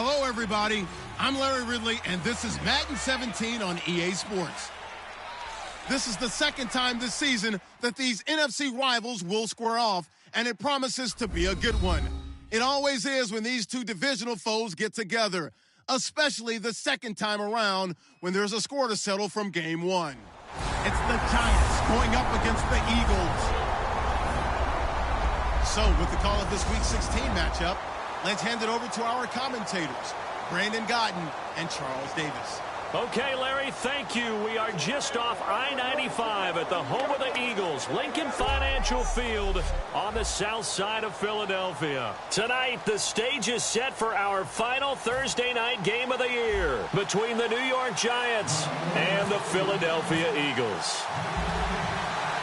Hello, everybody. I'm Larry Ridley, and this is Madden 17 on EA Sports. This is the second time this season that these NFC rivals will square off, and it promises to be a good one. It always is when these two divisional foes get together, especially the second time around when there's a score to settle from game one. It's the Giants going up against the Eagles. So, with the call of this Week 16 matchup, let's hand it over to our commentators, Brandon Godden and Charles Davis. Okay, Larry, thank you. We are just off I-95 at the home of the Eagles, Lincoln Financial Field on the south side of Philadelphia. Tonight, the stage is set for our final Thursday night game of the year between the New York Giants and the Philadelphia Eagles.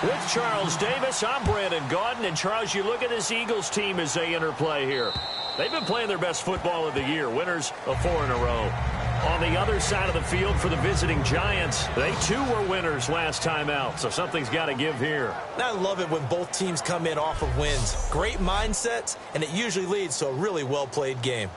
With Charles Davis, I'm Brandon Gaudin. And, Charles, you look at this Eagles team as they interplay here. They've been playing their best football of the year, winners of 4 in a row. On the other side of the field for the visiting Giants, they too were winners last time out, so something's got to give here. I love it when both teams come in off of wins. Great mindsets, and it usually leads to a really well-played game.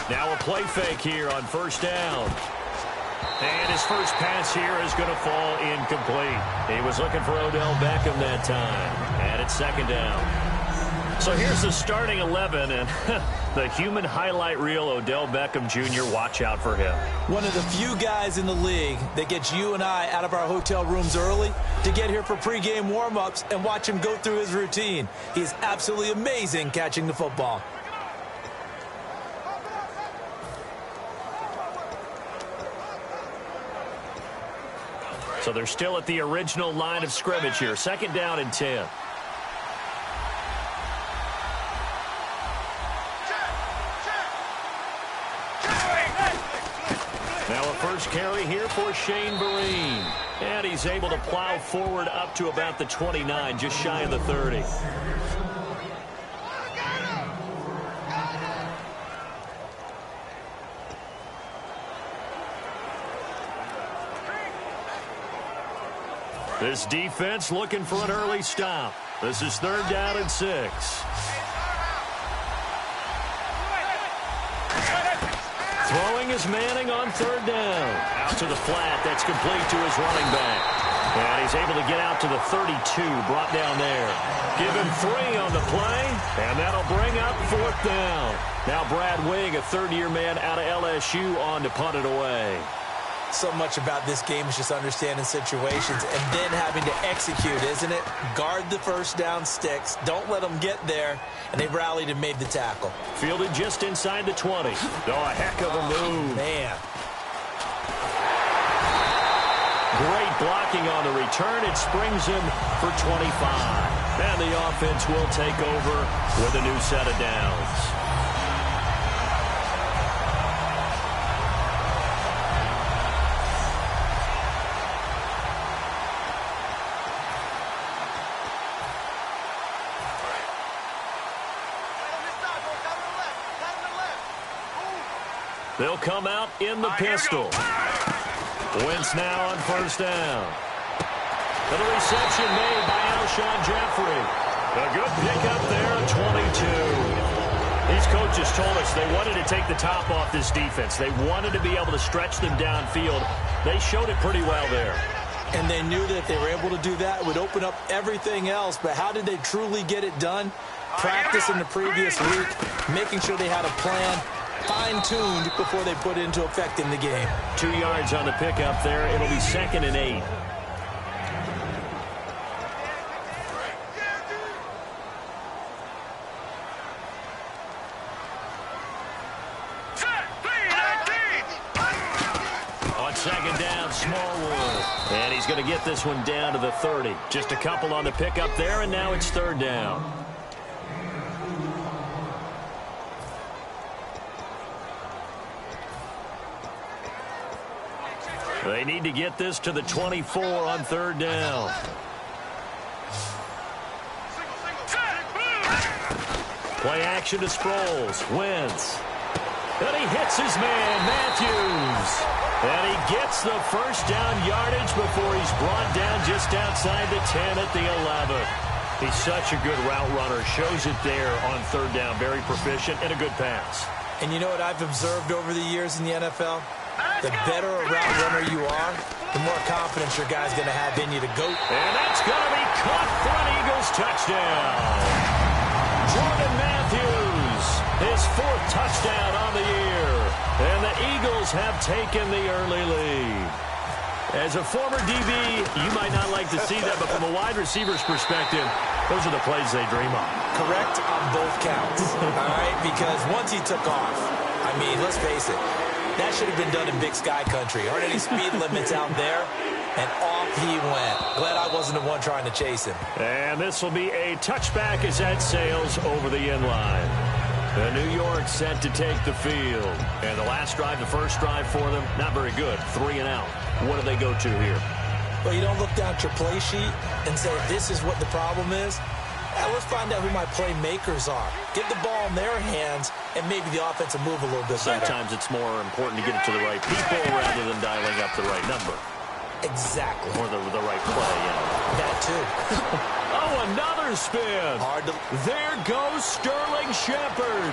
Now a play fake here on first down. And his first pass here is going to fall incomplete. He was looking for Odell Beckham that time. And it's second down. So here's the starting 11, and the human highlight reel, Odell Beckham Jr., watch out for him. One of the few guys in the league that gets you and I out of our hotel rooms early to get here for pregame warm-ups and watch him go through his routine. He's absolutely amazing catching the football. So they're still at the original line of scrimmage here. Second down and 10. Now a first carry here for Shane Vereen. And he's able to plow forward up to about the 29, just shy of the 30. This defense looking for an early stop. This is third down and 6. Throwing is Manning on third down. Out to the flat. That's complete to his running back. And he's able to get out to the 32. Brought down there. Give him 3 on the play. And that'll bring up fourth down. Now Brad Wing, a third-year man out of LSU, on to punt it away. So much about this game is just understanding situations and then having to execute, isn't it? Guard the first down sticks. Don't let them get there. And they rallied and made the tackle. Fielded just inside the 20. Oh, a heck of a move. Man. Great blocking on the return. It springs him for 25. And the offense will take over with a new set of downs. They'll come out in the pistol. Wentz now on first down. And the reception made by Alshon Jeffrey. A good pickup there at 22. These coaches told us they wanted to take the top off this defense. They wanted to be able to stretch them downfield. They showed it pretty well there. And they knew that if they were able to do that, it would open up everything else. But how did they truly get it done? Practice in the previous week, making sure they had a plan, fine-tuned before they put it into effect in the game. 2 yards on the pickup there. It'll be second and 8. On second down, Smallwood. And he's going to get this one down to the 30. Just a couple on the pickup there, and now it's third down. They need to get this to the 24 on third down. Play action to Sproles. Wentz. And he hits his man, Matthews. And he gets the first down yardage before he's brought down just outside the 10 at the 11. He's such a good route runner. Shows it there on third down. Very proficient and a good pass. And you know what I've observed over the years in the NFL? The better a route runner you are, the more confidence your guy's going to have in you to go. And that's going to be caught for an Eagles touchdown. Jordan Matthews, his 4th touchdown on the year. And the Eagles have taken the early lead. As a former DB, you might not like to see that, but from a wide receiver's perspective, those are the plays they dream of. Correct on both counts, all right? Because once he took off, I mean, let's face it, that should have been done in Big Sky Country. Aren't any speed limits out there? And off he went. Glad I wasn't the one trying to chase him. And this will be a touchback as that sails over the end line. The New York set to take the field. And the last drive, the first drive for them, not very good. 3 and out. What do they go to here? Well, you don't look down at your play sheet and say, this is what the problem is. Let's find out who my playmakers are. Get the ball in their hands, and maybe the offense will move a little bit better. Sometimes it's more important to get it to the right people rather than dialing up the right number. Exactly. Or the right play, That too. Oh, another spin. There goes Sterling Shepard.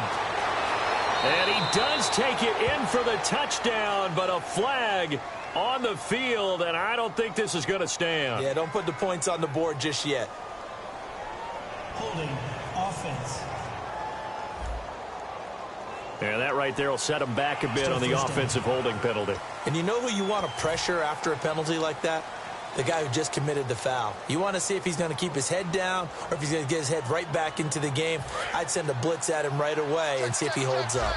And he does take it in for the touchdown, but a flag on the field, and I don't think this is going to stand. Yeah, don't put the points on the board just yet. Holding offense. And that right there will set him back a bit on the offensive holding penalty. And you know who you want to pressure after a penalty like that? The guy who just committed the foul. You want to see if he's going to keep his head down or if he's going to get his head right back into the game. I'd send a blitz at him right away and see if he holds up.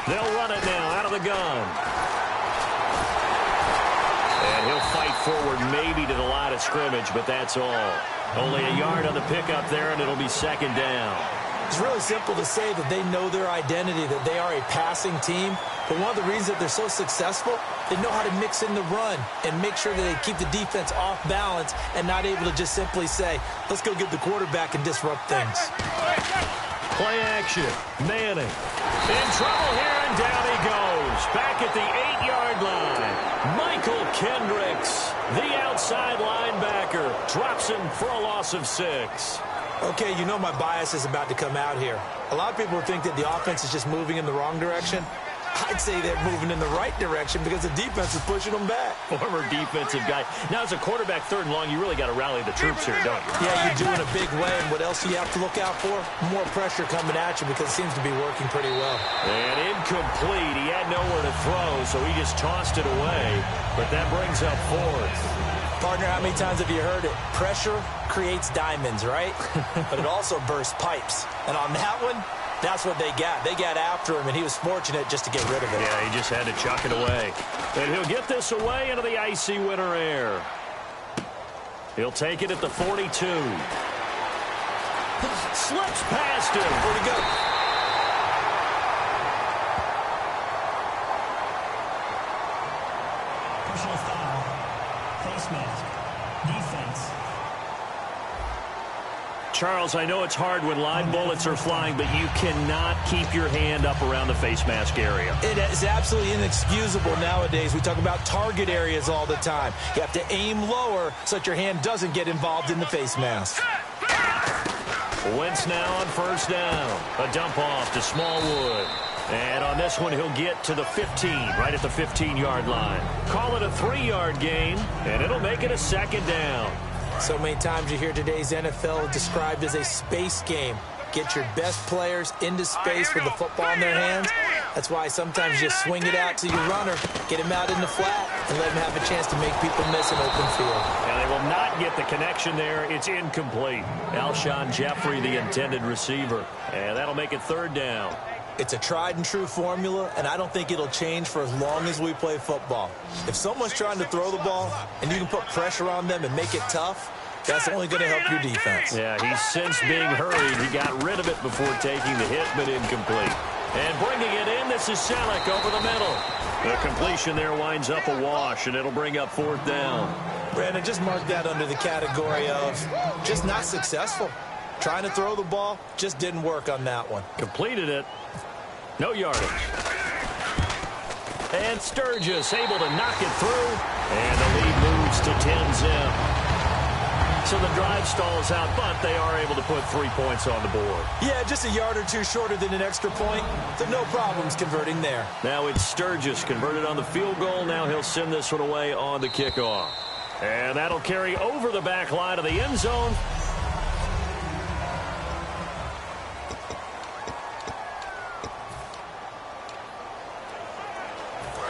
They'll run it now out of the gun. And he'll fight forward maybe to the line of scrimmage, but that's all. Only a yard on the pickup there, and it'll be second down. It's really simple to say that they know their identity, that they are a passing team. But one of the reasons that they're so successful, they know how to mix in the run and make sure that they keep the defense off balance and not able to just simply say, let's go get the quarterback and disrupt things. Play action. Manning. In trouble here, and down he goes. Back at the 8-yard line. Michael Kendricks, the outside linebacker, drops him for a loss of 6. Okay, you know my bias is about to come out here. A lot of people think that the offense is just moving in the wrong direction. I'd say they're moving in the right direction because the defense is pushing them back. Former defensive guy. Now, as a quarterback, 3rd and long, you really got to rally the troops here, don't you? Yeah, you do in a big way. And what else do you have to look out for? More pressure coming at you because it seems to be working pretty well. And incomplete. He had nowhere to throw, so he just tossed it away. But that brings up 4th. Partner, how many times have you heard it? Pressure creates diamonds, right? But it also bursts pipes. And on that one, that's what they got. They got after him, and he was fortunate just to get rid of it. Yeah, he just had to chuck it away. And he'll get this away into the icy winter air. He'll take it at the 42. Slips past him. Where'd he go? Personal foul. Face mask. Defense. Charles, I know it's hard when live bullets are flying, but you cannot keep your hand up around the face mask area. It is absolutely inexcusable nowadays. We talk about target areas all the time. You have to aim lower so that your hand doesn't get involved in the face mask. Wentz now on 1st down. A dump off to Smallwood. And on this one, he'll get to the 15, right at the 15-yard line. Call it a 3-yard gain, and it'll make it a 2nd down. So many times you hear today's NFL described as a space game. Get your best players into space with the football in their hands. That's why sometimes you just swing it out to your runner, get him out in the flat, and let him have a chance to make people miss an open field. And they will not get the connection there. It's incomplete. Alshon Jeffrey, the intended receiver. And that'll make it 3rd down. It's a tried-and-true formula, and I don't think it'll change for as long as we play football. If someone's trying to throw the ball and you can put pressure on them and make it tough, That's only going to help your defense. Yeah, he's since being hurried. He got rid of it before taking the hit, but incomplete. And bringing it in, this is Selleck over the middle. The completion there winds up a wash, and it'll bring up 4th down. Brandon, just mark that under the category of just not successful. Trying to throw the ball, just didn't work on that one. Completed it. No yardage. And Sturgis able to knock it through. And the lead moves to 10-zip. So the drive stalls out, but they are able to put 3 points on the board. Yeah, just a yard or two shorter than an extra point. So no problems converting there. Now it's Sturgis converted on the field goal. Now he'll send this one away on the kickoff. And that'll carry over the back line of the end zone.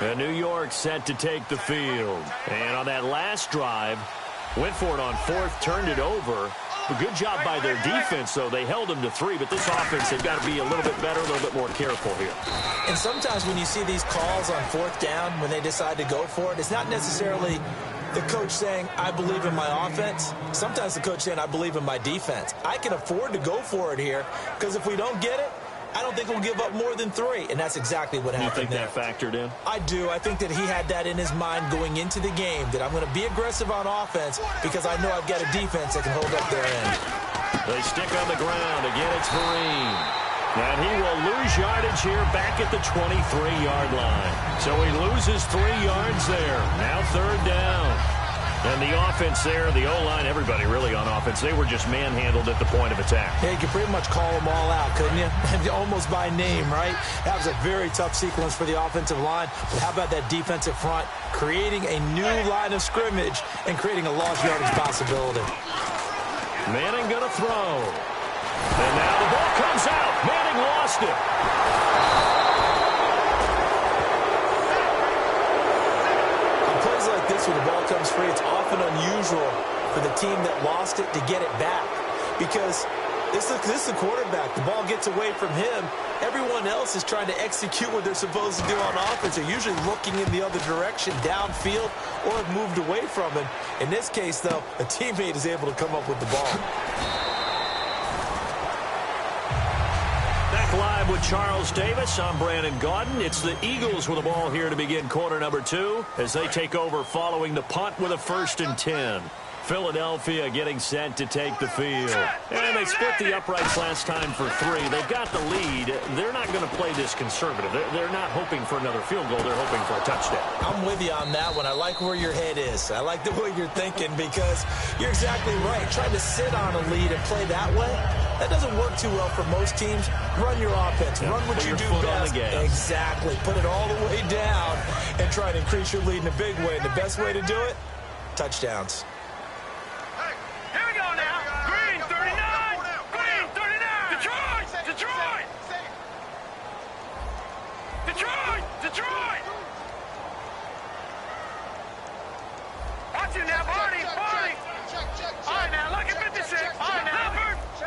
And New York set to take the field. And on that last drive, went for it on 4th, turned it over. A good job by their defense, though. They held them to 3, but this offense, they've got to be a little bit better, a little bit more careful here. And sometimes when you see these calls on 4th down, when they decide to go for it, it's not necessarily the coach saying, I believe in my offense. Sometimes the coach saying, I believe in my defense. I can afford to go for it here, because if we don't get it, I don't think we'll give up more than 3, and that's exactly what happened. You think that factored in? I do. I think that he had that in his mind going into the game, that I'm going to be aggressive on offense because I know I've got a defense that can hold up their end. They stick on the ground. Again, it's Vereen. And he will lose yardage here back at the 23-yard line. So he loses 3 yards there. Now 3rd down. And the offense there, the O-line, everybody really on offense, they were just manhandled at the point of attack. Yeah, you could pretty much call them all out, couldn't you? Almost by name, right? That was a very tough sequence for the offensive line. But how about that defensive front creating a new line of scrimmage and creating a lost yardage possibility? Manning going to throw. And now the ball comes out. Manning lost it. Like this, when the ball comes free, it's often unusual for the team that lost it to get it back, because this is the quarterback. The ball gets away from him. Everyone else is trying to execute what they're supposed to do on offense. They're usually looking in the other direction, downfield, or have moved away from it. In this case, though, a teammate is able to come up with the ball. Live with Charles Davis. I'm Brandon Gaudin. It's the Eagles with the ball here to begin quarter number 2 as they take over following the punt with a 1st and 10. Philadelphia getting set to take the field. And they split the uprights last time for 3. They've got the lead. They're not going to play this conservative. They're not hoping for another field goal. They're hoping for a touchdown. I'm with you on that one. I like where your head is. I like the way you're thinking, because you're exactly right. Trying to sit on a lead and play that way, that doesn't work too well for most teams. Run your offense. Run what you do best. Exactly. Put it all the way down and try to increase your lead in a big way. And the best way to do it, touchdowns. Here we go now. Green 39. Green 39. Detroit. Detroit. Detroit. Detroit. Watch it now, Barney. Barney. All right, now, look at 56. All right, now.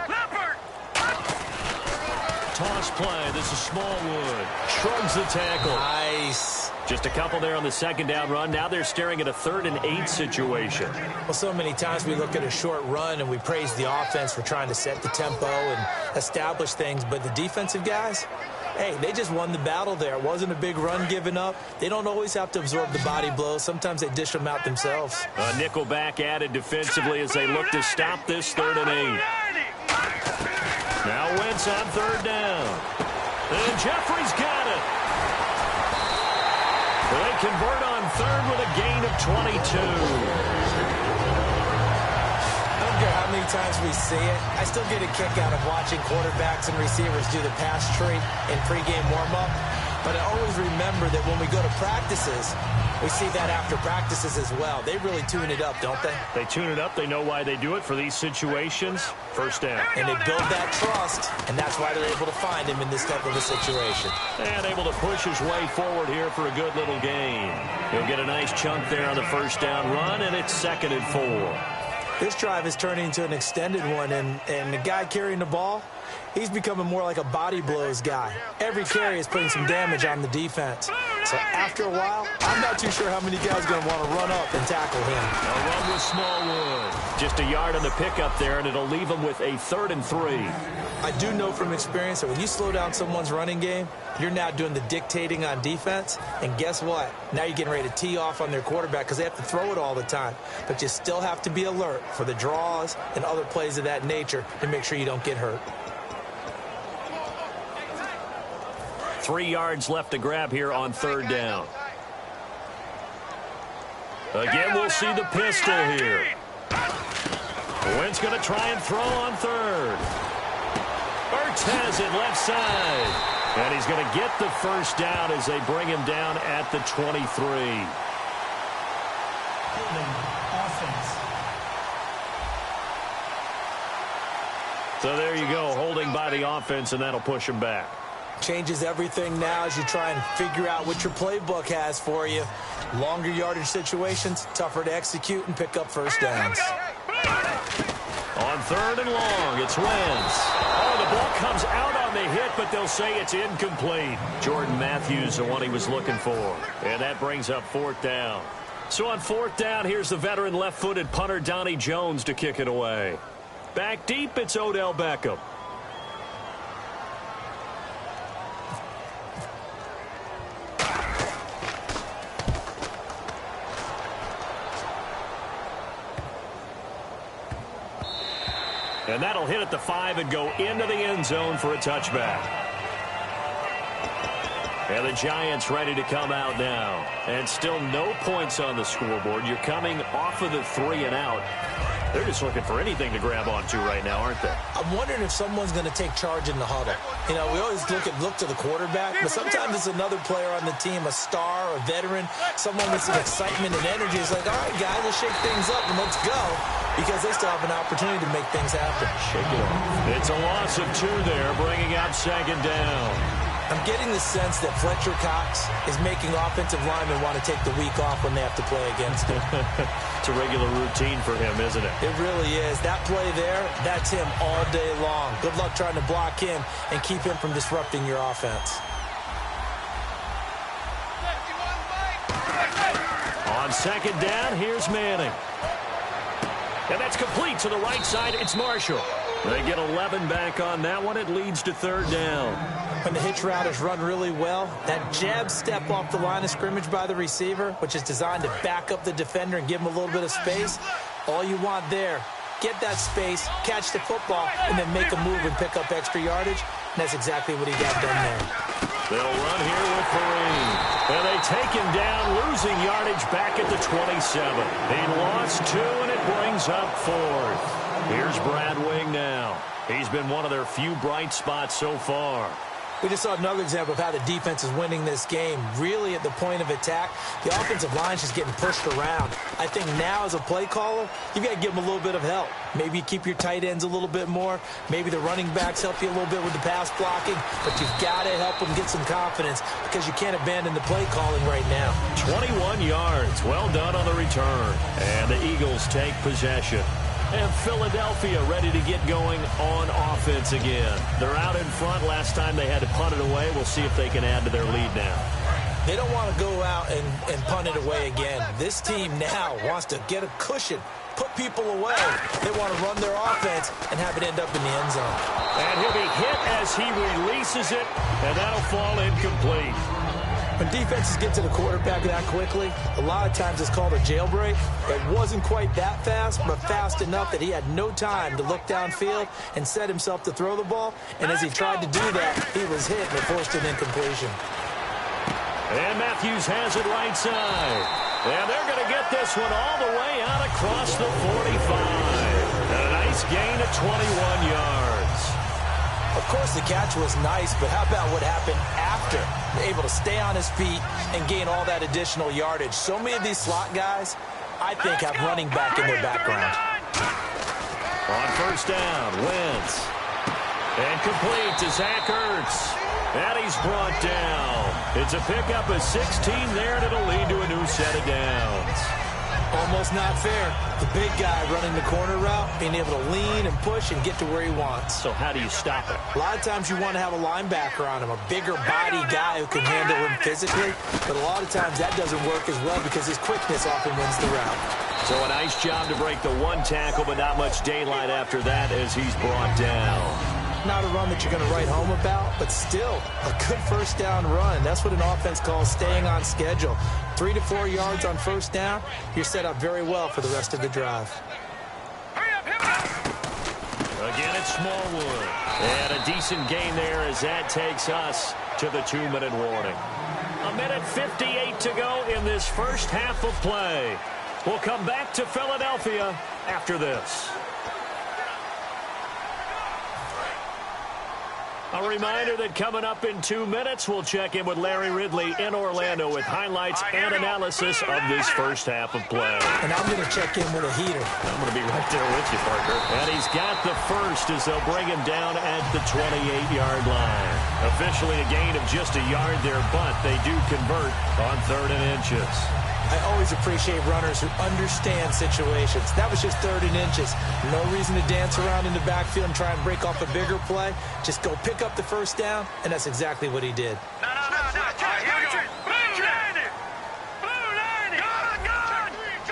Leopard. Toss play. This is Smallwood. Shrugs the tackle. Nice. Just a couple there on the 2nd down run. Now they're staring at a 3rd and 8 situation. Well, so many times we look at a short run and we praise the offense for trying to set the tempo and establish things. But the defensive guys, hey, they just won the battle there. It wasn't a big run given up. They don't always have to absorb the body blows. Sometimes they dish them out themselves. A nickel back added defensively as they look to stop this 3rd and 8. Now Wentz on 3rd down. And Jeffrey's got it. They convert on 3rd with a gain of 22. I don't care how many times we see it. I still get a kick out of watching quarterbacks and receivers do the pass tree in pregame warm-up. But I always remember that when we go to practices, we see that after practices as well. They really tune it up, don't they? They tune it up. They know why they do it for these situations. 1st down. And they build that trust, and that's why they're able to find him in this type of a situation. And able to push his way forward here for a good little gain. He'll get a nice chunk there on the 1st down run, and it's 2nd and 4. This drive is turning into an extended one, and the guy carrying the ball, He's becoming more like a body blows guy. Every carry is putting some damage on the defense. So after a while, I'm not too sure how many guys are going to want to run up and tackle him. A run with Smallwood. Just a yard on the pickup there, and it'll leave him with a 3rd and 3. I do know from experience that when you slow down someone's running game, you're now doing the dictating on defense. And guess what? Now you're getting ready to tee off on their quarterback because they have to throw it all the time. But you still have to be alert for the draws and other plays of that nature to make sure you don't get hurt. 3 yards left to grab here on 3rd down. Again, we'll see the pistol here. Wentz going to try and throw on 3rd. Ertz has it left side. And he's going to get the 1st down as they bring him down at the 23. Offense. So there you go, holding by the offense, and that'll push him back. Changes everything now as you try and figure out what your playbook has for you. Longer yardage situations, tougher to execute and pick up 1st downs. On 3rd and long, it's Wentz. Oh, the ball comes out on the hit, but they'll say it's incomplete. Jordan Matthews, the one he was looking for. And that brings up 4th down. So on 4th down, here's the veteran left-footed punter Donnie Jones to kick it away. Back deep, it's Odell Beckham. And that'll hit at the 5 and go into the end zone for a touchback. And the Giants ready to come out now. And still no points on the scoreboard. You're coming off of the 3 and out. They're just looking for anything to grab onto right now, aren't they? I'm wondering if someone's going to take charge in the huddle. You know, we always look to the quarterback, but sometimes it's another player on the team, a star, a veteran, someone with some excitement and energy. It's like, all right, guys, let's shake things up and let's go, because they still have an opportunity to make things happen. Shake it up. It's a loss of 2 there, bringing out 2nd down. I'm getting the sense that Fletcher Cox is making offensive linemen want to take the week off when they have to play against him. It's a regular routine for him, isn't it? It really is. That play there, that's him all day long. Good luck trying to block him and keep him from disrupting your offense. On 2nd down, here's Manning. And that's complete to the right side. It's Marshall. They get 11 back on that one. It leads to 3rd down. When the hitch route is run really well, that jab step off the line of scrimmage by the receiver, which is designed to back up the defender and give him a little bit of space, all you want there, get that space, catch the football, and then make a move and pick up extra yardage. And that's exactly what he got done there. They'll run here with Kareem. And they take him down, losing yardage back at the 27. He lost 2, and it brings up 4th. Here's Brad Wing now. He's been one of their few bright spots so far. We just saw another example of how the defense is winning this game. Really at the point of attack, the offensive line's just getting pushed around. I think now as a play caller, you've got to give them a little bit of help. Maybe you keep your tight ends a little bit more. Maybe the running backs help you a little bit with the pass blocking. But you've got to help them get some confidence because you can't abandon the play calling right now. 21 yards. Well done on the return. And the Eagles take possession. And Philadelphia ready to get going on offense again. They're out in front. Last time they had to punt it away. We'll see if they can add to their lead now. They don't want to go out and punt it away again. This team now wants to get a cushion, put people away. They want to run their offense and have it end up in the end zone. And he'll be hit as he releases it, and that'll fall incomplete. When defenses get to the quarterback that quickly, a lot of times it's called a jailbreak. It wasn't quite that fast, but fast enough that he had no time to look downfield and set himself to throw the ball. And as he tried to do that, he was hit and it forced an incompletion. And Matthews has it right side. And they're going to get this one all the way out across the 45. And a nice gain of 21 yards. Of course, the catch was nice, but how about what happened after? Able to stay on his feet and gain all that additional yardage. So many of these slot guys, I think, have running back in their background. On 1st down, Wentz. And complete to Zach Ertz. And he's brought down. It's a pickup of 16 there, and it'll lead to a new set of downs. Almost not fair. The big guy running the corner route, being able to lean and push and get to where he wants. So how do you stop it? A lot of times you want to have a linebacker on him, a bigger body guy who can handle him physically. But a lot of times that doesn't work as well because his quickness often wins the route. So a nice job to break the one tackle, but not much daylight after that as he's brought down. Not a run that you're going to write home about, but still a good first down run. That's what an offense calls staying on schedule. 3 to 4 yards on first down, you're set up very well for the rest of the drive. Again, it's Smallwood. And a decent gain there as that takes us to the 2-minute warning. 1:58 to go in this first half of play. We'll come back to Philadelphia after this. A reminder that coming up in 2 minutes, we'll check in with Larry Ridley in Orlando with highlights and analysis of this first half of play. And I'm going to check in with a heater. I'm going to be right there with you, partner. And he's got the first as they'll bring him down at the 28-yard line. Officially a gain of just a yard there, but they do convert on 3rd and inches. I always appreciate runners who understand situations. That was just 3rd and inches. No reason to dance around in the backfield and try and break off a bigger play. Just go pick up the first down, and that's exactly what he did.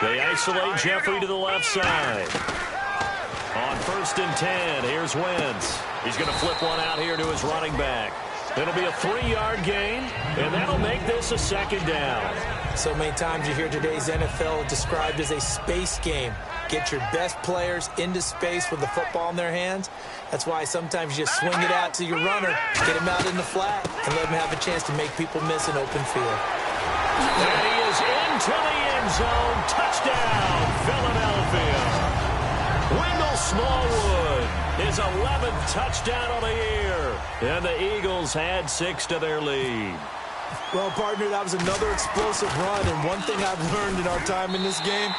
They isolate Jeffrey to the left side. On 1st and 10, here's Wentz. He's going to flip one out here to his running back. It'll be a 3-yard gain, and that'll make this a 2nd down. So many times you hear today's NFL described as a space game. Get your best players into space with the football in their hands. That's why sometimes you just swing it out to your runner, get him out in the flat, and let him have a chance to make people miss an open field. And he is into the end zone. Touchdown, Philadelphia. Wendell Smallwood, his 11th touchdown of the year. And the Eagles add 6 to their lead. Well, partner, that was another explosive run, and one thing I've learned in our time in this game,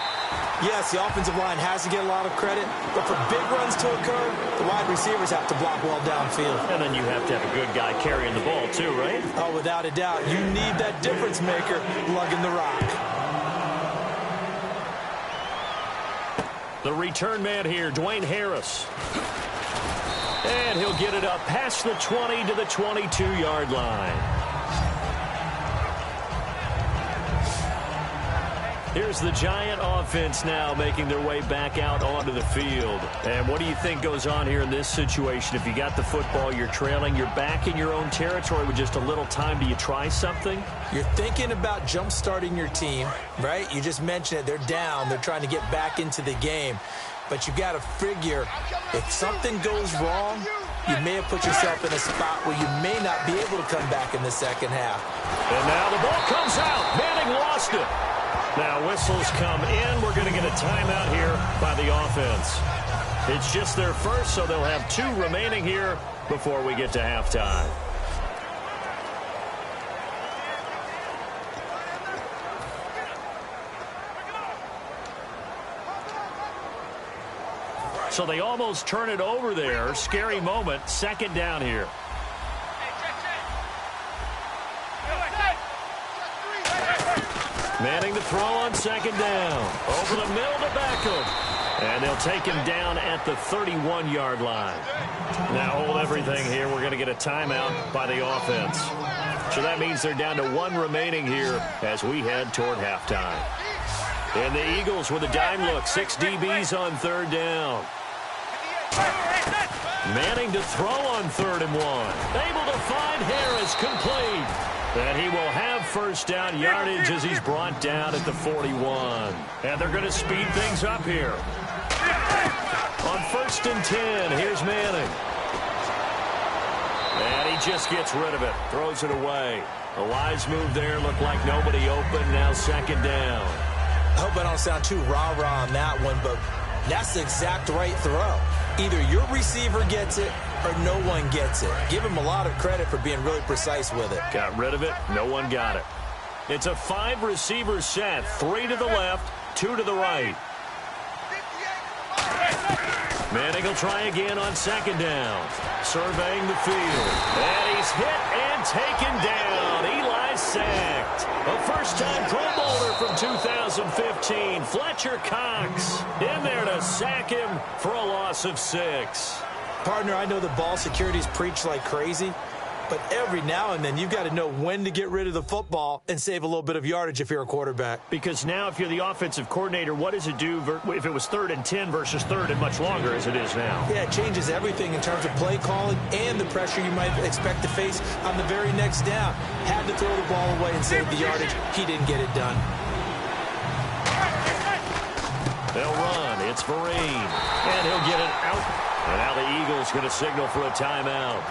yes, the offensive line has to get a lot of credit, but for big runs to occur, the wide receivers have to block well downfield. And then you have to have a good guy carrying the ball too, right? Oh, without a doubt. You need that difference maker lugging the rock. The return man here, Dwayne Harris. And he'll get it up past the 20 to the 22-yard line. Here's the Giant offense now making their way back out onto the field. And what do you think goes on here in this situation? If you got the football, you're trailing, you're back in your own territory with just a little time. Do you try something? You're thinking about jump-starting your team, right? You just mentioned it. They're down. They're trying to get back into the game. But you got to figure if something goes wrong, you may have put yourself in a spot where you may not be able to come back in the second half. And now the ball comes out. Manning lost it. Now whistles come in. We're going to get a timeout here by the offense. It's just their first, so they'll have 2 remaining here before we get to halftime. So they almost turn it over there. Scary moment. 2nd down here. Manning to throw on 2nd down. Over the middle to Beckham. And they'll take him down at the 31-yard line. Now hold everything here. We're going to get a timeout by the offense. So that means they're down to 1 remaining here as we head toward halftime. And the Eagles with a dime look. 6 DBs on 3rd down. Manning to throw on 3rd and 1. Able to find Harris, complete. And he will have 1st down yardage as he's brought down at the 41. And they're going to speed things up here. On 1st and 10, here's Manning. And he just gets rid of it, throws it away. A wise move there, looked like nobody open, now 2nd down. I hope I don't sound too rah-rah on that one, but that's the exact right throw. Either your receiver gets it or no one gets it. Give him a lot of credit for being really precise with it. Got rid of it. No one got it. It's a 5-receiver set. 3 to the left, 2 to the right. Manning will try again on 2nd down. Surveying the field. And he's hit and taken down. Eli sacked. A first-time Pro Bowler from 2015, Fletcher Cox, in there to sack him for a loss of 6. Partner, I know the ball security's preached like crazy, but every now and then you've got to know when to get rid of the football and save a little bit of yardage if you're a quarterback. Because now if you're the offensive coordinator, what does it do if it was 3rd and 10 versus 3rd and much longer as it is now? Yeah, it changes everything in terms of play calling and the pressure you might expect to face on the very next down. Had to throw the ball away and save the yardage. He didn't get it done. They'll run. It's Vereen. And he'll get it out. And now the Eagles going to signal for a timeout.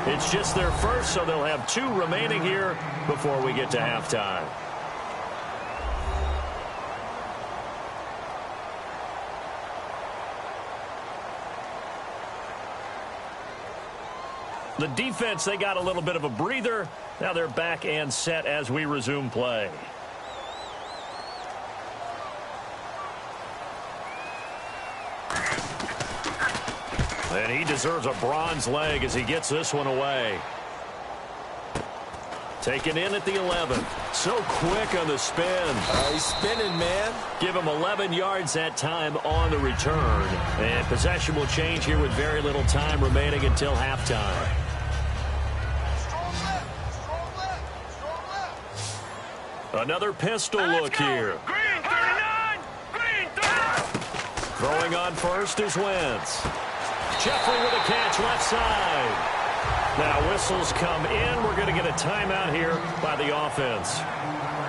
It's just their first, so they'll have 2 remaining here before we get to halftime. The defense, they got a little bit of a breather. Now they're back and set as we resume play. And he deserves a bronze leg as he gets this one away. Taken in at the 11. So quick on the spin. He's spinning, man. Give him 11 yards that time on the return. And possession will change here with very little time remaining until halftime. Another pistol look here. Green 39! Green 39! Throwing on first is Wentz. Jeffrey with a catch left side. Now whistles come in. We're going to get a timeout here by the offense.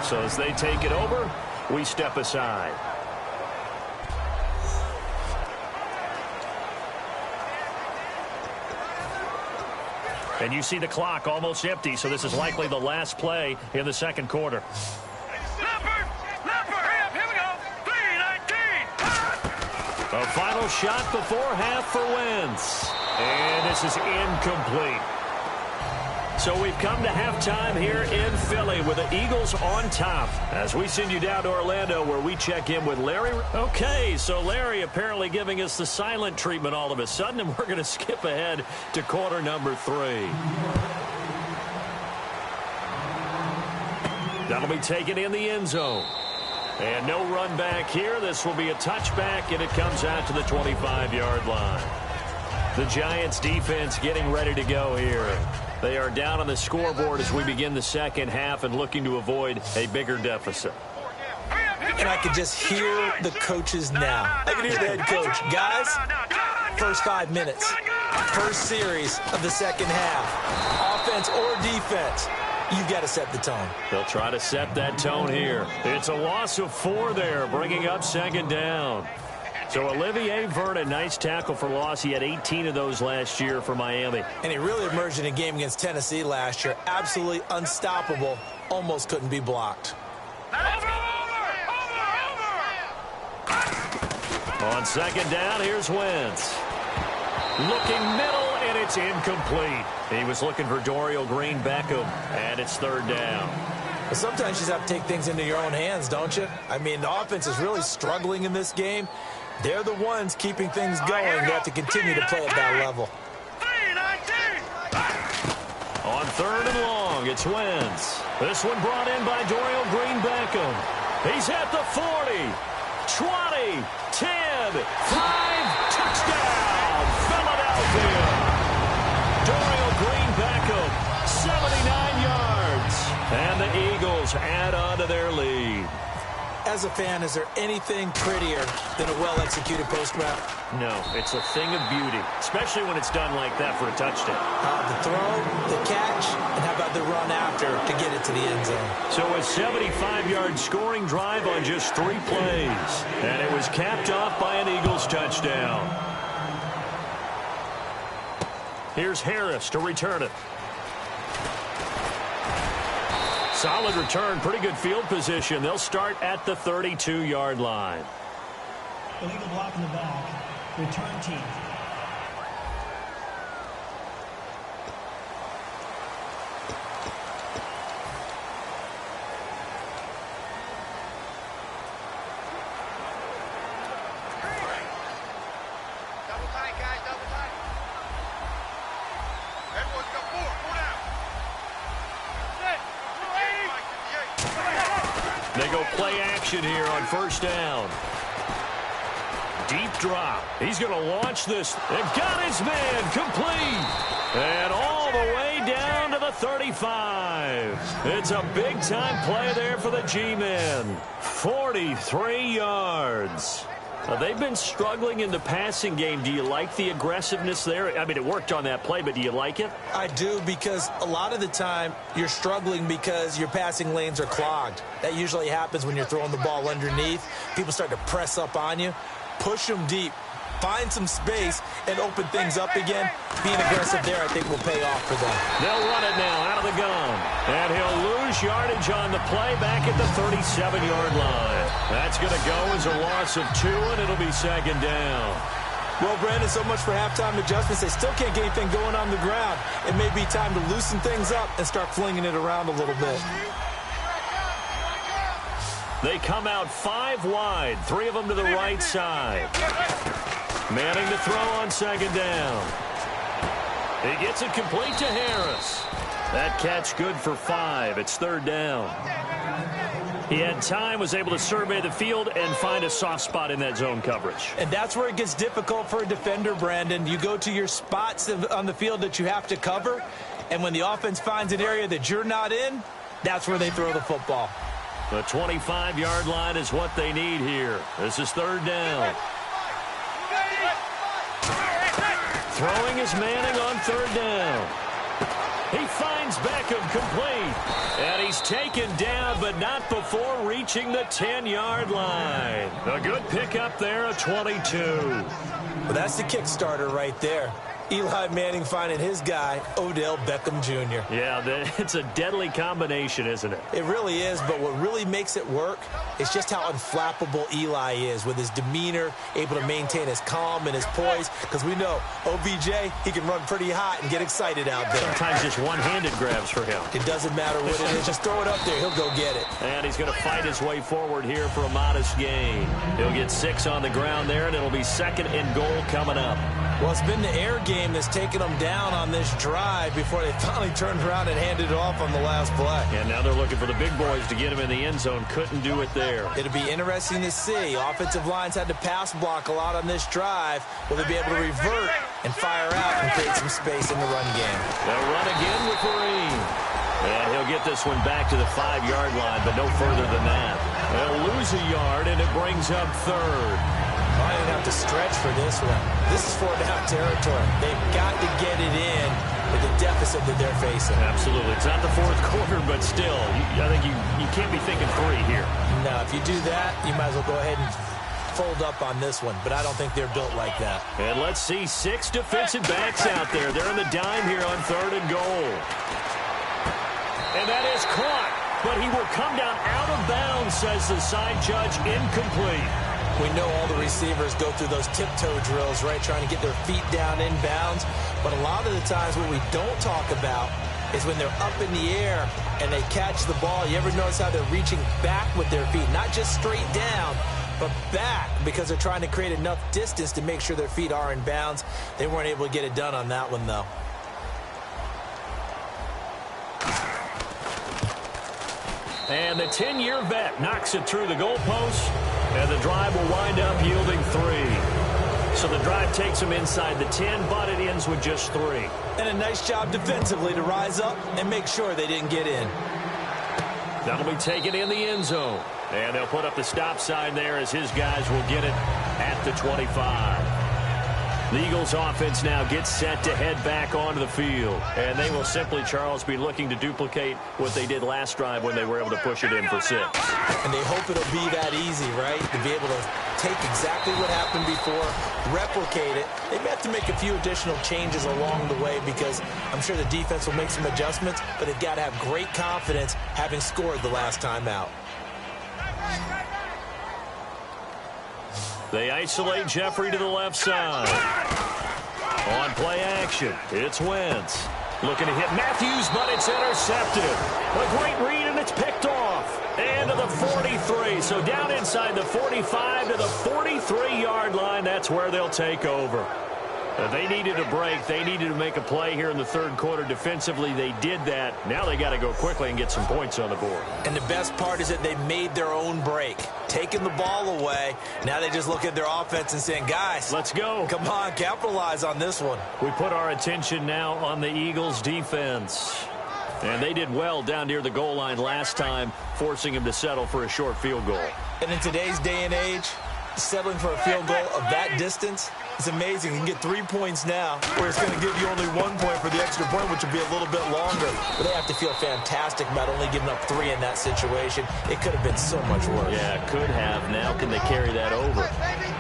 So as they take it over, we step aside. And you see the clock almost empty, so this is likely the last play in the second quarter. Here we go! 3-19! A final shot before half for Wentz. And this is incomplete. So we've come to halftime here in Philly with the Eagles on top as we send you down to Orlando where we check in with Larry. Okay, so Larry apparently giving us the silent treatment all of a sudden, and we're going to skip ahead to quarter number 3. That'll be taken in the end zone. And no run back here. This will be a touchback, and it comes out to the 25-yard line. The Giants defense getting ready to go here. They are down on the scoreboard as we begin the second half and looking to avoid a bigger deficit. And I can just hear the coaches now. I can hear the head coach. Guys, first 5 minutes, first series of the second half, offense or defense, you've got to set the tone. They'll try to set that tone here. It's a loss of 4 there, bringing up second down. So Olivier Vernon, nice tackle for loss. He had 18 of those last year for Miami. And he really emerged in a game against Tennessee last year. Absolutely unstoppable. Almost couldn't be blocked. On second down, here's Wentz. Looking middle, and it's incomplete. He was looking for Dorial Green-Beckham, and it's third down. But sometimes you just have to take things into your own hands, don't you? I mean, the offense is really struggling in this game. They're the ones keeping things going. They have to continue to play at that level. On third and long, it's Wentz. This one brought in by Dorial Green-Beckham. He's at the 40, 20, 10, 5, touchdown, Philadelphia. Dorial Green-Beckham, 79 yards. And the Eagles add on to their lead. As a fan, is there anything prettier than a well-executed post route? No, it's a thing of beauty, especially when it's done like that for a touchdown. The throw, the catch, and how about the run after to get it to the end zone? So a 75-yard scoring drive on just 3 plays, and it was capped off by an Eagles touchdown. Here's Harris to return it. Solid return, pretty good field position. They'll start at the 32-yard line. Illegal block in the back. Return team. Double tight, guys, double tight. Everyone's got 4 down. They go play action here on first down. Deep drop. He's going to launch this. And got his man complete. And all the way down to the 35. It's a big-time play there for the G-men. 43 yards. They've been struggling in the passing game. Do you like the aggressiveness there? I mean, it worked on that play, but do you like it? I do, because a lot of the time you're struggling because your passing lanes are clogged. That usually happens when you're throwing the ball underneath. People start to press up on you. Push them deep. Find some space and open things up again. Being aggressive there, I think, will pay off for them. They'll run it now out of the gun. And he'll lose yardage on the play back at the 37-yard line. That's going to go as a loss of 2, and it'll be second down. Well, Brandon, so much for halftime adjustments. They still can't get anything going on the ground. It may be time to loosen things up and start flinging it around a little bit. They come out 5 wide, 3 of them to the right side. Manning to throw on second down. He gets it complete to Harris. That catch good for 5. It's third down. He had time, was able to survey the field and find a soft spot in that zone coverage. And that's where it gets difficult for a defender, Brandon. You go to your spots on the field that you have to cover, and when the offense finds an area that you're not in, that's where they throw the football. The 25-yard line is what they need here. This is third down. Throwing is Manning on third down. He finds Beckham complete. And he's taken down, but not before reaching the 10-yard line. A good pickup there, a 22. Well, that's the kickstarter right there. Eli Manning finding his guy, Odell Beckham Jr. Yeah, it's a deadly combination, isn't it? It really is, but what really makes it work is just how unflappable Eli is with his demeanor, able to maintain his calm and his poise, because we know OBJ, he can run pretty hot and get excited out there. Sometimes just one-handed grabs for him. It doesn't matter what it is. Just throw it up there. He'll go get it. And he's going to fight his way forward here for a modest gain. He'll get 6 on the ground there, and it'll be second and goal coming up. Well, it's been the air game that's taken them down on this drive before they finally turned around and handed it off on the last play. And now they're looking for the big boys to get him in the end zone. Couldn't do it there. It'll be interesting to see. Offensive lines had to pass block a lot on this drive. Will they be able to revert and fire out and create some space in the run game? They'll run again with Kareem. And he'll get this one back to the 5-yard line, but no further than that. They'll lose a yard, and it brings up third. I didn't have to stretch for this one. This is 4-down territory. They've got to get it in with the deficit that they're facing. Absolutely. It's not the fourth quarter, but still, I think you can't be thinking 3 here. No, if you do that, you might as well go ahead and fold up on this one, but I don't think they're built like that. And let's see 6 defensive backs out there. They're in the dime here on third and goal. And that is caught, but he will come down out of bounds, says the side judge, incomplete. We know all the receivers go through those tiptoe drills, right, trying to get their feet down in bounds. But a lot of the times what we don't talk about is when they're up in the air and they catch the ball. You ever notice how they're reaching back with their feet? Not just straight down, but back, because they're trying to create enough distance to make sure their feet are in bounds. They weren't able to get it done on that one, though. And the 10-year vet knocks it through the goalpost, and the drive will wind up yielding 3. So the drive takes them inside the 10, but it ends with just 3. And a nice job defensively to rise up and make sure they didn't get in. That'll be taken in the end zone. And they'll put up the stop sign there as his guys will get it at the 25. The Eagles offense now gets set to head back onto the field. And they will simply, Charles, be looking to duplicate what they did last drive when they were able to push it in for 6. And they hope it'll be that easy, right? To be able to take exactly what happened before, replicate it. They may have to make a few additional changes along the way because I'm sure the defense will make some adjustments, but they've got to have great confidence having scored the last time out. They isolate Jeffrey to the left side. On play action, it's Wentz. Looking to hit Matthews, but it's intercepted. A great read, and it's picked off. And to the 43. So down inside the 45 to the 43-yard line. That's where they'll take over. They needed a break. They needed to make a play here in the third quarter. Defensively, they did that. Now they got to go quickly and get some points on the board. And the best part is that they made their own break, taking the ball away. Now they just look at their offense and saying, guys, let's go. Come on, capitalize on this one. We put our attention now on the Eagles' defense. And they did well down near the goal line last time, forcing him to settle for a short field goal. And in today's day and age, settling for a field goal of that distance is amazing. You can get 3 points now, where it's going to give you only 1 point for the extra point, which will be a little bit longer. But they have to feel fantastic about only giving up 3 in that situation. It could have been so much worse. Yeah, could have. Now can they carry that over?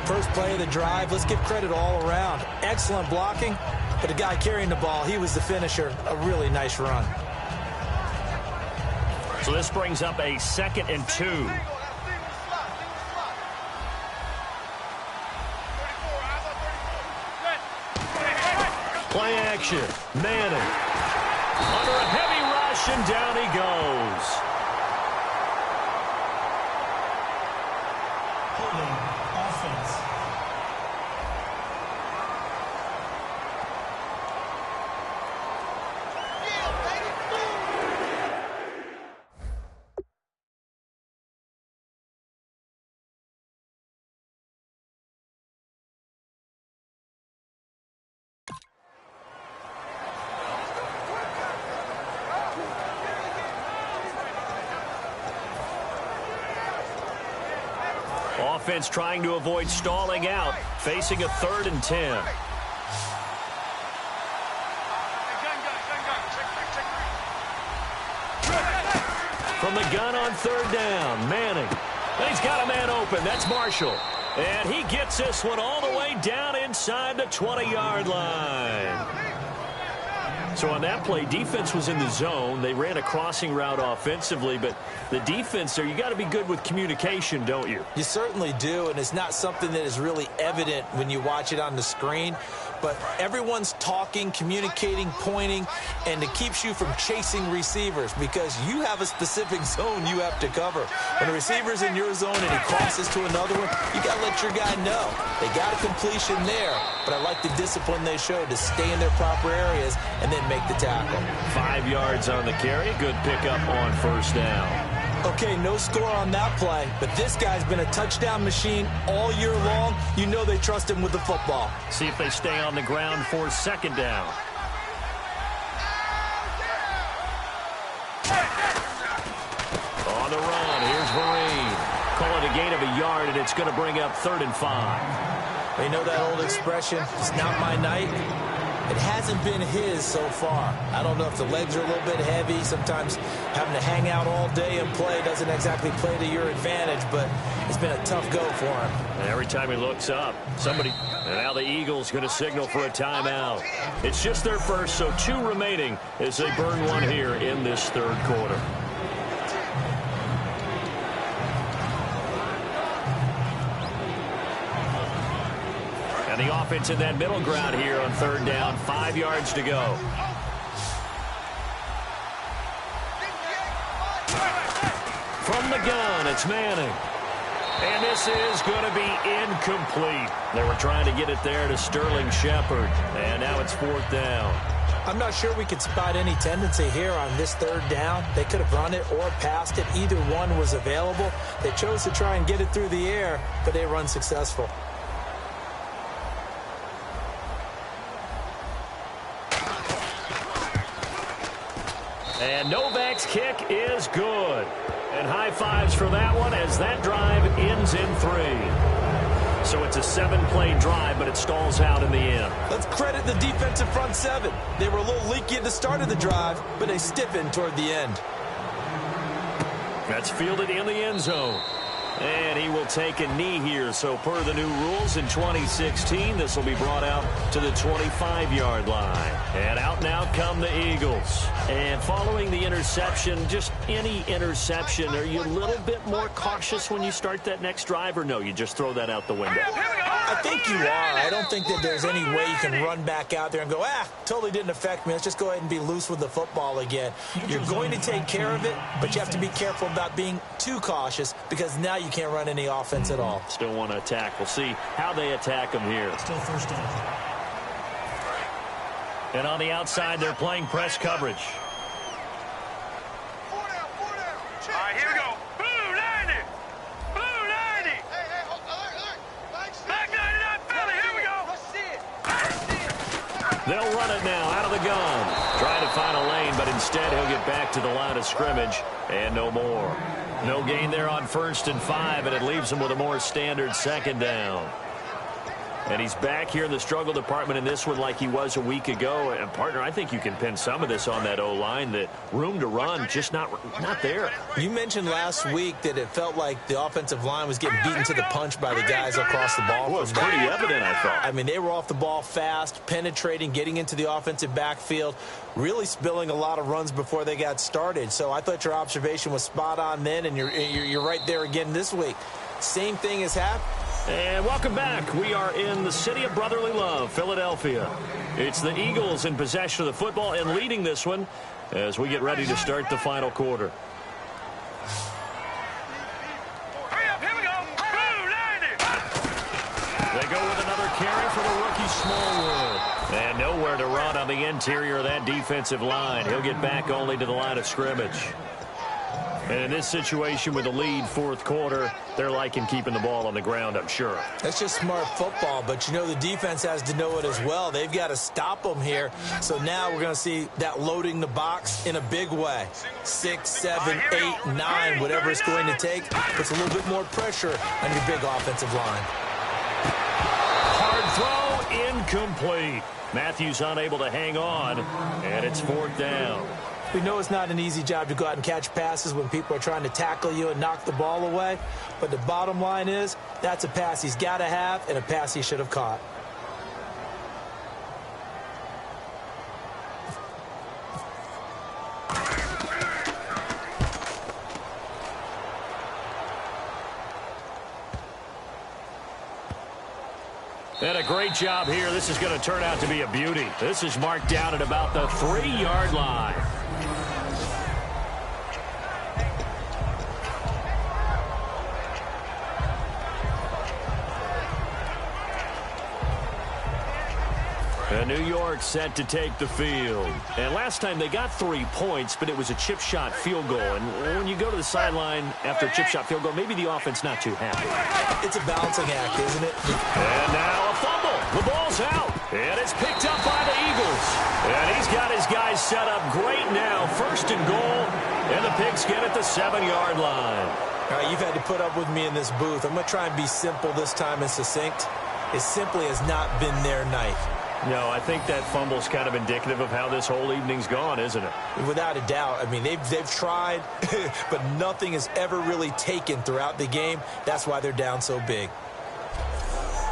First play of the drive, let's give credit all around. Excellent blocking, but the guy carrying the ball, he was the finisher. A really nice run. So this brings up a 2nd and 2. Play action. Manning. Under a heavy rush, and down he goes. Holding offense. Offense trying to avoid stalling out, facing a 3rd and 10. From the gun on 3rd down, Manning. He's got a man open. That's Marshall. And he gets this one all the way down inside the 20-yard line. So on that play, defense was in the zone. They ran a crossing route offensively, but the defense there, you got to be good with communication, don't you? You certainly do, and it's not something that is really evident when you watch it on the screen. But everyone's talking, communicating, pointing, and it keeps you from chasing receivers because you have a specific zone you have to cover. When a receiver's in your zone and he crosses to another one, you got to let your guy know. They got a completion there, but I like the discipline they showed to stay in their proper areas and then make the tackle. 5 yards on the carry. Good pickup on 1st down. Okay, no score on that play, but this guy's been a touchdown machine all year long. You know they trust him with the football. See if they stay on the ground for 2nd down. On the run, here's Vereen. Call it a gain of a yard, and it's going to bring up 3rd and 5. You know that old expression, it's not my night? It hasn't been his so far. I don't know if the legs are a little bit heavy. Sometimes having to hang out all day and play doesn't exactly play to your advantage, but it's been a tough go for him. And every time he looks up, and now the Eagles going to signal for a timeout. It's just their first, so 2 remaining as they burn one here in this 3rd quarter. The offense in that middle ground here on 3rd down. 5 yards to go. From the gun, it's Manning. And this is going to be incomplete. They were trying to get it there to Sterling Shepard. And now it's 4th down. I'm not sure we could spot any tendency here on this 3rd down. They could have run it or passed it. Either one was available. They chose to try and get it through the air, but they run successful. And Novak's kick is good. And high fives for that one as that drive ends in 3. So it's a 7-play drive, but it stalls out in the end. Let's credit the defensive front 7. They were a little leaky at the start of the drive, but they stiffened toward the end. That's fielded in the end zone. And he will take a knee here. So per the new rules in 2016, this will be brought out to the 25-yard line. And out now come the Eagles. And following the interception, just any interception, are you a little bit more cautious when you start that next drive, or no, you just throw that out the window? I think you are. I don't think that there's any way you can run back out there and go, totally didn't affect me. Let's just go ahead and be loose with the football again. You're going to take care of it, but you have to be careful about being too cautious because now you can't run any offense at all. Still want to attack. We'll see how they attack them here. Still 1st down. And on the outside, they're playing press coverage. All right, here we go. Blue 90. Blue 90. Hey, Black 99 Philly, here we go. Let's see it. They'll run it now out of the gun. Trying to find a lane, but instead he'll get back to the line of scrimmage and no more. No gain there on 1st and 5, and it leaves him with a more standard 2nd down. And he's back here in the struggle department in this one like he was a week ago. And, partner, I think you can pin some of this on that O-line. That room to run, just not there. You mentioned last week that it felt like the offensive line was getting beaten to the punch by the guys across the ball. Well, it was pretty evident, I thought. I mean, they were off the ball fast, penetrating, getting into the offensive backfield, really spilling a lot of runs before they got started. So I thought your observation was spot on then, and you're right there again this week. Same thing has happened. And welcome back. We are in the city of brotherly love, Philadelphia. It's the Eagles in possession of the football and leading this one as we get ready to start the final quarter. Hurry up, here we go. Blue 90. They go with another carry for the rookie Smallwood. And nowhere to run on the interior of that defensive line. He'll get back only to the line of scrimmage. And in this situation with the lead 4th quarter, they're liking keeping the ball on the ground, I'm sure. That's just smart football, but you know the defense has to know it as well. They've got to stop them here. So now we're going to see that loading the box in a big way. 6, 7, 8, 9, whatever it's going to take, puts a little bit more pressure on your big offensive line. Hard throw, incomplete. Matthews unable to hang on, and it's 4th down. We know it's not an easy job to go out and catch passes when people are trying to tackle you and knock the ball away. But the bottom line is, that's a pass he's got to have and a pass he should have caught. And a great job here. This is going to turn out to be a beauty. This is marked down at about the 3-yard line. And New York set to take the field. And last time they got 3 points, but it was a chip shot field goal. And when you go to the sideline after a chip shot field goal, maybe the offense not too happy. It's a balancing act, isn't it? And now a fumble. The ball's out. And it's picked up by the Eagles. And he's got his guys set up great now. 1st and goal. And the Pigskin at the 7-yard line. All right, you've had to put up with me in this booth. I'm going to try and be simple this time and succinct. It simply has not been their night. No, I think that fumble's kind of indicative of how this whole evening's gone, isn't it? Without a doubt. I mean, they've tried, but nothing has ever really taken throughout the game. That's why they're down so big.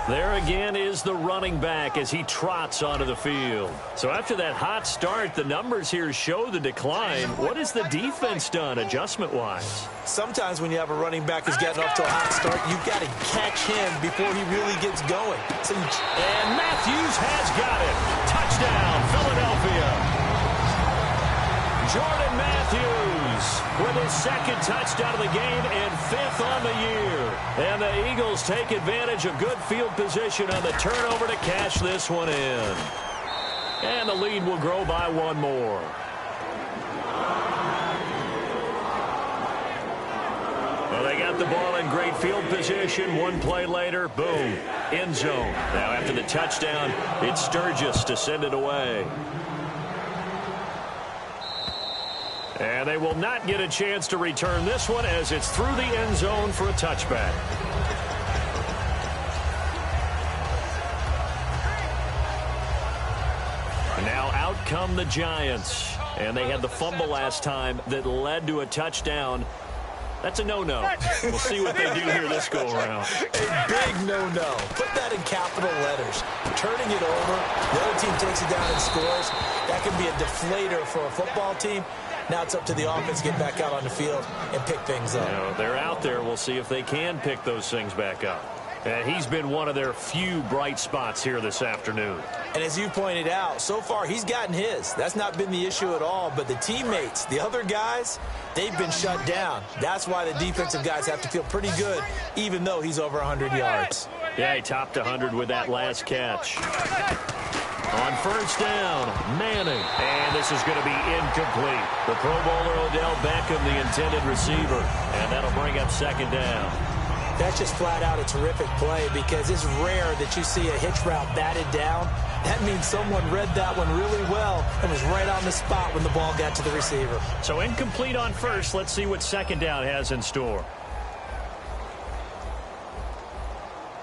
There again is the running back as he trots onto the field. So after that hot start, the numbers here show the decline. What has the defense done adjustment-wise? Sometimes when you have a running back who's getting off to a hot start, you've got to catch him before he really gets going. And Matthews has got it. Touchdown, Philadelphia. Jordan Matthews with his 2nd touchdown of the game and 5th on the year. And the Eagles take advantage of good field position on the turnover to cash this one in. And the lead will grow by 1 more. Well, they got the ball in great field position. 1 play later, boom, end zone. Now after the touchdown, it's Sturgis to send it away. And they will not get a chance to return this one as it's through the end zone for a touchback. And now out come the Giants. And they had the fumble last time that led to a touchdown. That's a no-no. We'll see what they do here this go-around. A big no-no. Put that in capital letters. Turning it over, the other team takes it down and scores. That can be a deflator for a football team. Now it's up to the offense to get back out on the field and pick things up. You know, they're out there. We'll see if they can pick those things back up. And he's been one of their few bright spots here this afternoon. And as you pointed out, so far he's gotten his. That's not been the issue at all. But the teammates, the other guys, they've been shut down. That's why the defensive guys have to feel pretty good, even though he's over 100 yards. Yeah, he topped 100 with that last catch. On first down, Manning. And this is going to be incomplete. The Pro Bowler Odell Beckham, the intended receiver. And that'll bring up second down. That's just flat out a terrific play because it's rare that you see a hitch route batted down. That means someone read that one really well and was right on the spot when the ball got to the receiver. So incomplete on first. Let's see what second down has in store.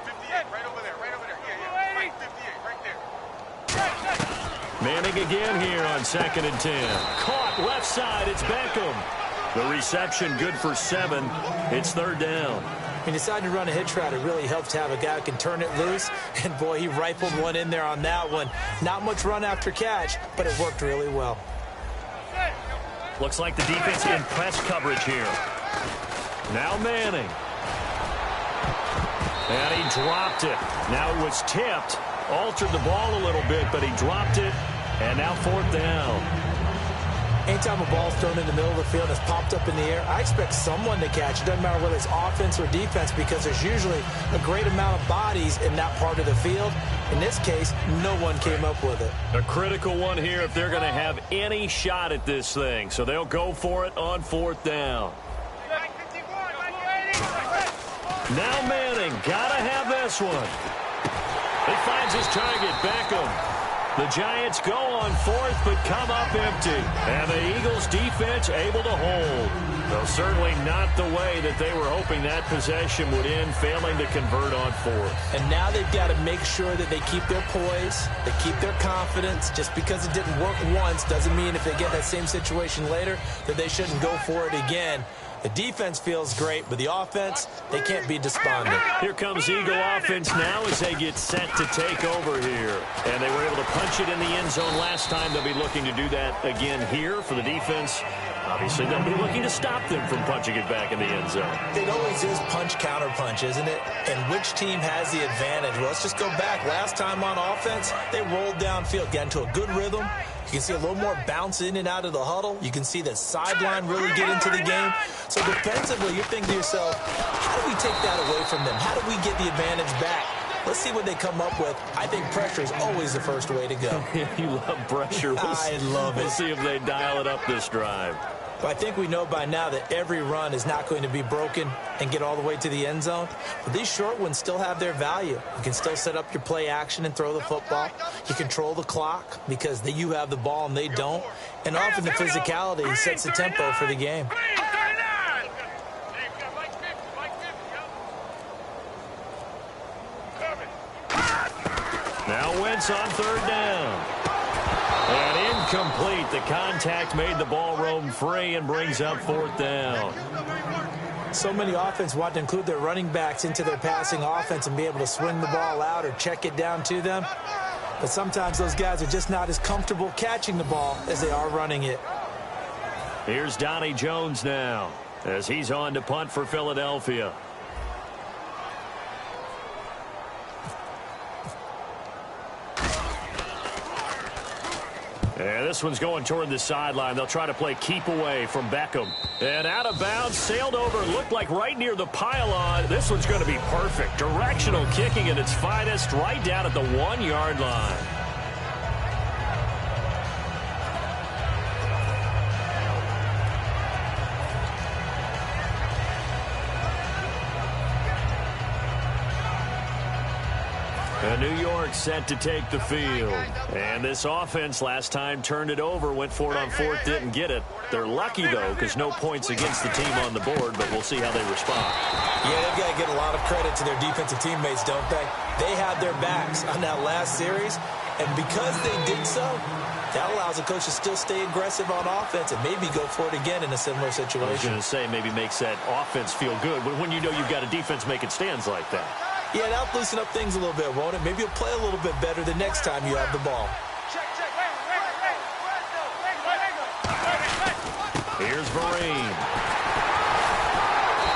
58, right over there. Yeah. Right, 58, right there. Manning again here on 2nd and 10. Caught left side. It's Beckham. The reception good for 7. It's third down. When you decide to run a hitch route, it really helps to have a guy who can turn it loose. And, boy, he rifled one in there on that one. Not much run after catch, but it worked really well. Looks like the defense in press coverage here. Now Manning. And he dropped it. Now it was tipped. Altered the ball a little bit, but he dropped it. And now fourth down. Anytime a ball's thrown in the middle of the field and it's popped up in the air, I expect someone to catch. It doesn't matter whether it's offense or defense because there's usually a great amount of bodies in that part of the field. In this case, no one came up with it. A critical one here if they're going to have any shot at this thing. So they'll go for it on fourth down. Now Manning, gotta have this one. He finds his target, Beckham. The Giants go on fourth, but come up empty. And the Eagles' defense able to hold. Though certainly not the way that they were hoping that possession would end, failing to convert on fourth. And now they've got to make sure that they keep their poise, they keep their confidence. Just because it didn't work once doesn't mean if they get that same situation later that they shouldn't go for it again. The defense feels great, but the offense, they can't be despondent. Here comes Eagle offense now as they get set to take over here. And they were able to punch it in the end zone last time. They'll be looking to do that again here for the defense. Obviously, they'll be looking to stop them from punching it back in the end zone. It always is punch-counter-punch, isn't it? And which team has the advantage? Well, let's just go back. Last time on offense, they rolled downfield, got into a good rhythm. You can see a little more bounce in and out of the huddle. You can see the sideline really get into the game. So defensively, you're thinking to yourself, how do we take that away from them? How do we get the advantage back? Let's see what they come up with. I think pressure is always the first way to go. You love pressure. I love it. We'll see if they dial it up this drive. But I think we know by now that every run is not going to be broken and get all the way to the end zone. But these short ones still have their value. You can still set up your play action and throw the football. You control the clock because you have the ball and they don't. And often the physicality sets the tempo for the game. Now Wentz on third down. And incomplete. The contact made the ball roam free and brings up fourth down. So many offense want to include their running backs into their passing offense and be able to swing the ball out or check it down to them. But sometimes those guys are just not as comfortable catching the ball as they are running it. Here's Donnie Jones now as he's on to punt for Philadelphia. And this one's going toward the sideline. They'll try to play keep away from Beckham. And out of bounds, sailed over, looked like right near the pylon. This one's going to be perfect. Directional kicking at its finest, right down at the 1-yard line. And New York set to take the field. And this offense last time turned it over, went for it on fourth, didn't get it. They're lucky, though, because no points against the team on the board, but we'll see how they respond. Yeah, they've got to get a lot of credit to their defensive teammates, don't they? They had their backs on that last series, and because they did so, that allows the coach to still stay aggressive on offense and maybe go for it again in a similar situation. I was going to say maybe makes that offense feel good, but when you know you've got a defense making stands like that. Yeah, that'll loosen up things a little bit, won't it? Maybe you'll play a little bit better the next time you have the ball. Here's Vereen.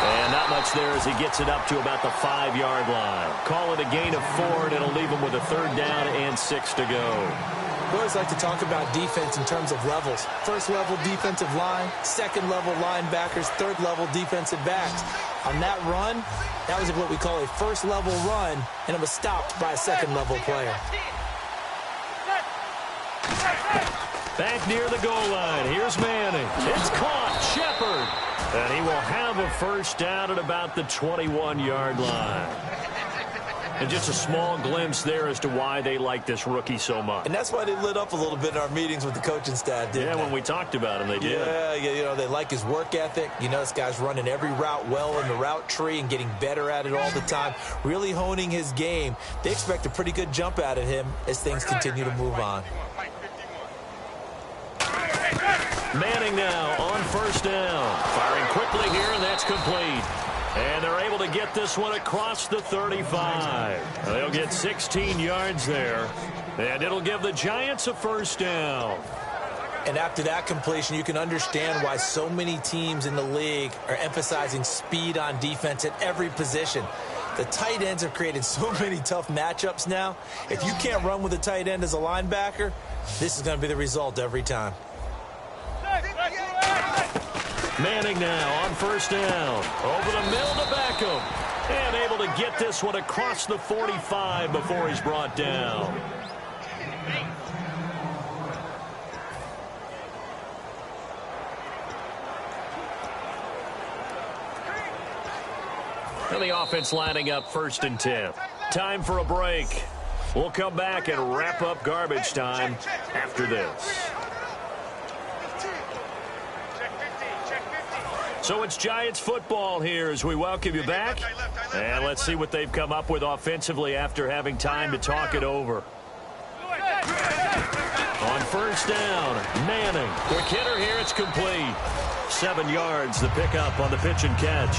And not much there as he gets it up to about the 5-yard line. Call it a gain of 4, and it'll leave him with a third down and 6 to go. We always like to talk about defense in terms of levels. First-level defensive line, second-level linebackers, third-level defensive backs. On that run, that was what we call a first-level run, and it was stopped by a second-level player. Back near the goal line. Here's Manning. It's caught. Shepard. And he will have a first down at about the 21-yard line. And just a small glimpse there as to why they like this rookie so much. And that's why they lit up a little bit in our meetings with the coaching staff, didn't they? When we talked about him, they did. Yeah, you know, they like his work ethic. You know, this guy's running every route well in the route tree and getting better at it all the time, really honing his game. They expect a pretty good jump out of him as things continue to move on. Manning now on first down. Firing quickly here, and that's complete. And they're able to get this one across the 35. They'll get 16 yards there. And it'll give the Giants a first down. And after that completion, you can understand why so many teams in the league are emphasizing speed on defense at every position. The tight ends have created so many tough matchups now. If you can't run with a tight end as a linebacker, this is going to be the result every time. Manning now on first down. Over the middle to Beckham. And able to get this one across the 45 before he's brought down. And the offense lining up 1st and 10. Time for a break. We'll come back and wrap up garbage time after this. So it's Giants football here as we welcome you back. And let's see what they've come up with offensively after having time to talk it over. On first down, Manning. Quick hitter here, it's complete. 7 yards, the pickup on the pitch and catch.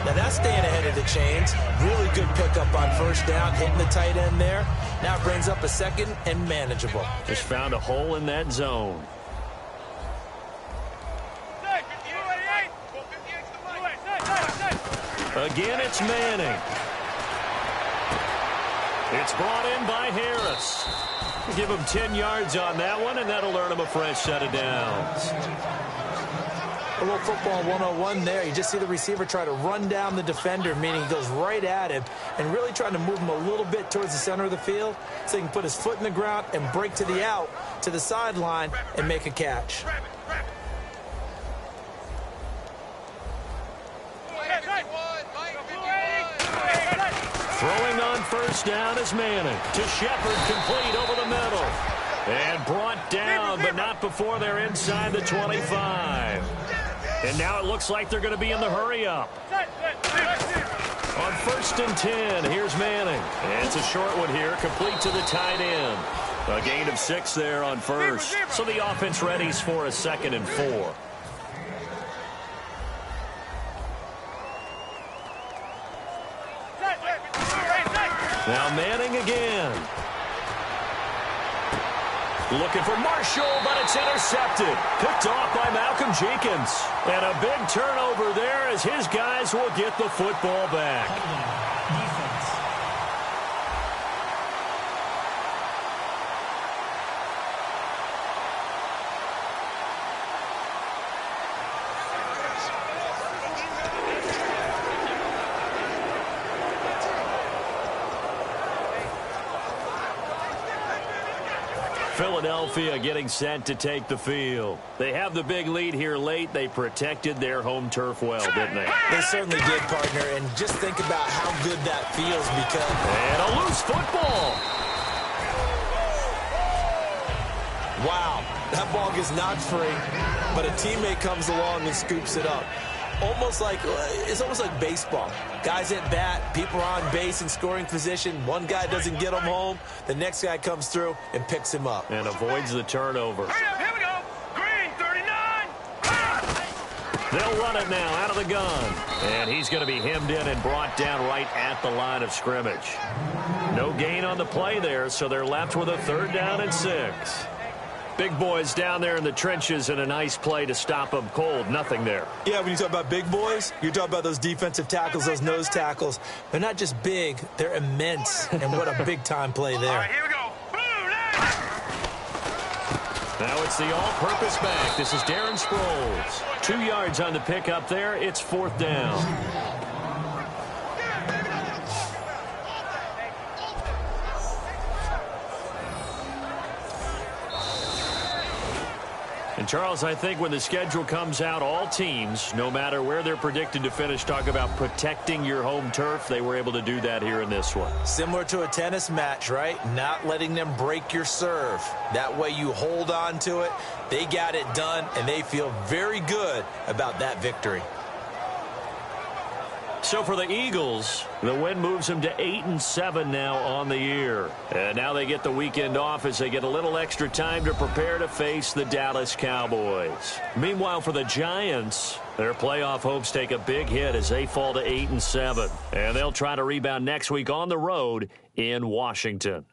Now that's staying ahead of the chains. Really good pickup on first down, hitting the tight end there. Now it brings up a second and manageable. Just found a hole in that zone. Again, it's Manning. It's brought in by Harris. Give him 10 yards on that one, and that'll earn him a fresh set of downs. A little football 101 there. You just see the receiver try to run down the defender, meaning he goes right at him, and really trying to move him a little bit towards the center of the field so he can put his foot in the ground and break to the out, to the sideline, and make a catch. Throwing on first down is Manning. To Shepard, complete over the middle. And brought down, but not before they're inside the 25. And now it looks like they're going to be in the hurry-up. On 1st and 10, here's Manning. And it's a short one here, complete to the tight end. A gain of 6 there on first. So the offense readies for a 2nd and 4. Now Manning again. Looking for Marshall, but it's intercepted. Picked off by Malcolm Jenkins. And a big turnover there as his guys will get the football back. Defense. Philadelphia getting set to take the field. They have the big lead here late. They protected their home turf well, didn't they? They certainly did, partner. And just think about how good that feels because... And a loose football. Wow, that ball gets knocked free, but a teammate comes along and scoops it up. It's almost like baseball. Guys at bat, people are on base in scoring position. One guy doesn't get him home. The next guy comes through and picks him up. And avoids the turnover. Here we go. Green, 39. They'll run it now out of the gun. And he's going to be hemmed in and brought down right at the line of scrimmage. No gain on the play there, so they're left with a 3rd down and 6. Big boys down there in the trenches and a nice play to stop them cold. Nothing there. Yeah, when you talk about big boys, you're talking about those defensive tackles, those nose tackles. They're not just big, they're immense. And what a big-time play there. All right, here we go. Blue line. Now it's the all-purpose back. This is Darren Sproles. 2 yards on the pickup there. It's 4th down. And, Charles, I think when the schedule comes out, all teams, no matter where they're predicted to finish, talk about protecting your home turf. They were able to do that here in this one. Similar to a tennis match, right? Not letting them break your serve. That way you hold on to it. They got it done, and they feel very good about that victory. So for the Eagles, the win moves them to 8-7 now on the year. And now they get the weekend off as they get a little extra time to prepare to face the Dallas Cowboys. Meanwhile, for the Giants, their playoff hopes take a big hit as they fall to 8-7. And they'll try to rebound next week on the road in Washington.